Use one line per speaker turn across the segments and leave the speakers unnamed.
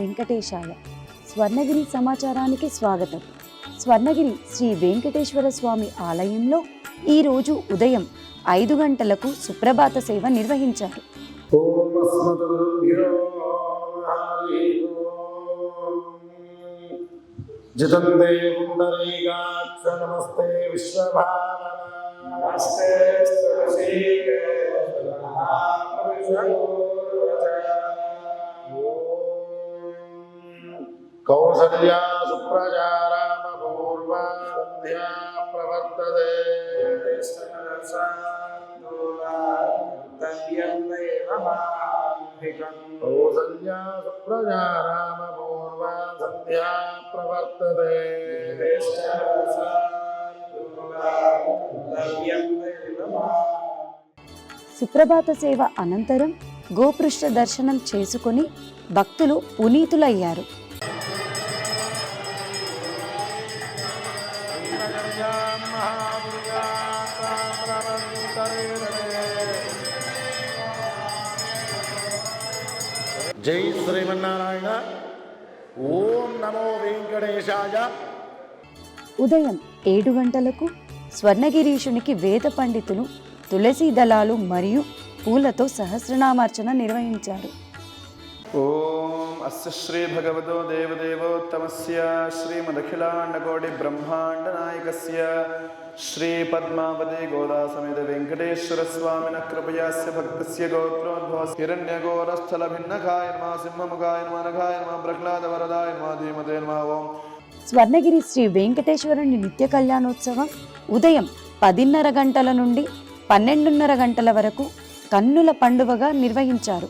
వెంకటేశాయ. స్వర్ణగిరి సమాచారానికి స్వాగతం. స్వర్ణగిరి శ్రీ వెంకటేశ్వర స్వామి ఆలయంలో ఈరోజు ఉదయం 5 గంటలకు సుప్రభాత సేవ నిర్వహించారు.
జితందే పుండరీకాక్ష నమస్తే విశ్వభావన నమస్తే కౌసల్యా సుప్రజారామ పూర్వా సంధ్యా ప్రవర్తతే కౌసల్యా సుప్రజారామ పూర్వా సంధ్యా ప్రవర్తతే.
సుప్రభాత సేవ అనంతరం గోపృష్ఠ దర్శనం చేసుకుని భక్తులు పునీతులయ్యారు.
జై శ్రీమన్నారాయణ. ఓం నమో వెంకటేశాయ.
ఉదయం 7 గంటలకు స్వర్ణగిరీశునికి వేద పండితులు తులసి దళాలు మరియు పూలతో సహస్రనామార్చన నిర్వహించారు.
ఓం అస్య శ్రీ భగవతో దేవదేవోత్తమస్య శ్రీమదఖిలాండకోటి బ్రహ్మాండ నాయకస్య శ్రీ పద్మావతి గోదా సమేత వెంకటేశ్వర స్వామిన కృపయాస్య భక్తస్య గోత్రోద్భవ హిరణ్యఘోరస్థల భిన్నకాయ నమః సింహముఖాయ నమః నఖాయ నమః ప్రహ్లాద వరదాయ నమః ధీమతే నమః. ఓం
స్వర్ణగిరి శ్రీ వెంకటేశ్వరుని నిత్య కళ్యాణోత్సవం ఉదయం 10:30 గంటల నుండి 12:30 గంటల వరకు కన్నుల పండువగా నిర్వహించారు.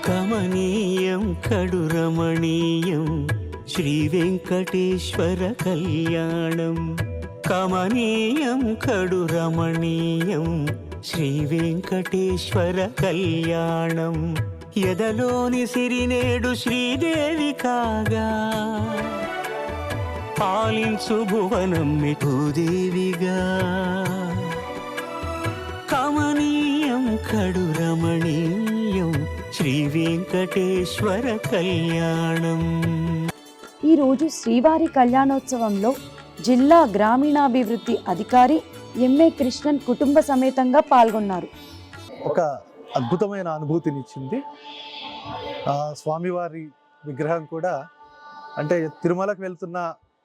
కమనీయం కడురమణీయం శ్రీ వెంకటేశ్వర కళ్యాణం. కమనీయం కడురమణీయం శ్రీ వెంకటేశ్వర కళ్యాణం. ఎదలోని సిరినేడు శ్రీదేవి కాగా పాలించు భువనం భూదేవిగా. కమనీయం కడురమణీయం శ్రీ వెంకటేశ్వర కళ్యాణం.
ఈరోజు శ్రీవారి కళ్యాణోత్సవంలో జిల్లా గ్రామీణాభివృద్ధి అధికారి ఎంఏ కృష్ణన్ కుటుంబ సమేతంగా పాల్గొన్నారు.
ఒక అద్భుతమైన అనుభూతినిచ్చింది. స్వామివారి విగ్రహం కూడా అంటే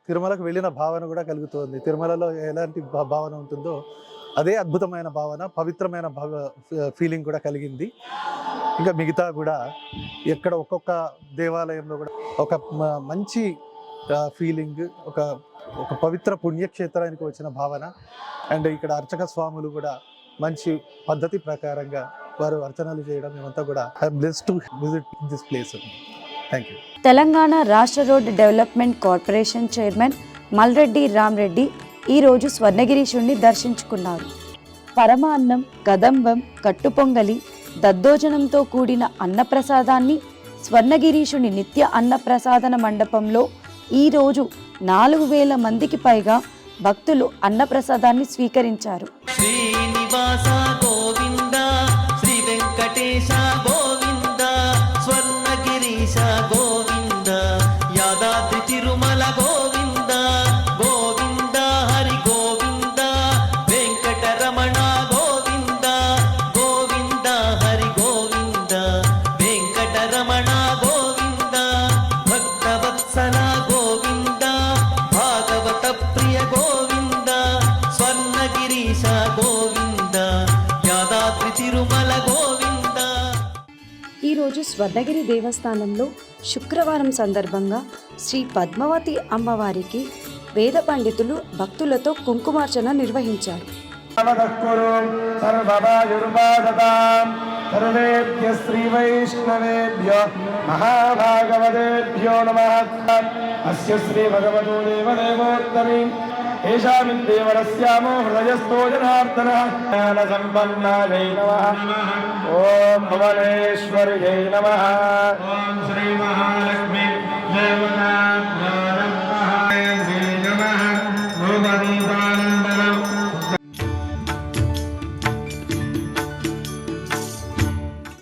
తిరుమలకు వెళ్ళిన భావన కూడా కలుగుతుంది. తిరుమలలో ఎలాంటి భావన ఉంటుందో అదే అద్భుతమైన భావన, పవిత్రమైన ఫీలింగ్ కూడా కలిగింది. ఇంకా మిగతా కూడా ఎక్కడ ఒక్కొక్క దేవాలయంలో కూడా ఒక మంచి ఫీలింగ్, ఒక పవిత్ర పుణ్యక్షేత్రానికి వచ్చిన భావన. అండ్ ఇక్కడ అర్చక స్వాములు కూడా మంచి పద్ధతి ప్రకారంగా వారు అర్చనలు చేయడం, మేమంతా కూడా I'm blessed to visit this place. Thank you.
Telangana రాష్ట్ర road development corporation chairman Malreddy Ramreddy ఈరోజు స్వర్ణగిరీశుణ్ణి దర్శించుకున్నారు. పరమాన్నం, కదంబం, కట్టుపొంగలి, దద్దోజనంతో కూడిన అన్నప్రసాదాన్ని స్వర్ణగిరీశుని నిత్య అన్నప్రసాదన మండపంలో ఈరోజు 4,000 మందికి పైగా భక్తులు అన్నప్రసాదాన్ని స్వీకరించారు.
శ్రీనివాస గోవింద, శ్రీ వెంకటేశ గోవింద, స్వర్ణగిరీశ గోవింద, యాదాద్రి తిరుమల గోవింద, గోవింద హరి గోవింద, వెంకటరమణ గోవింద, గోవింద హరి గోవింద, వెంకటరమణ గోవింద, భక్తవత్సల గోవింద, భాగవత ప్రియ గోవింద, స్వర్ణగిరీశ గోవింద, యాదాద్రి తిరుమల గోవింద.
ఈరోజు స్వర్ణగిరి దేవస్థానంలో శుక్రవారం సందర్భంగా శ్రీ పద్మావతి అమ్మవారికి వేద పండితులు భక్తులతో కుంకుమార్చన నిర్వహించారు.
సర్వేభ్యః శ్రీ వైష్ణవేభ్యో మహాభాగవతేభ్యో నమః. అస్య శ్రీ భగవతో దేవదేవోత్తమీ ఏషామిదేవరస్యామో హృదయస్థో జనార్దనః. జ్ఞాన సంపన్నాయై నమః. ఓం భువనేశ్వర్యై నమః. ఓం శ్రీ మహాలక్ష్మీ దేవతా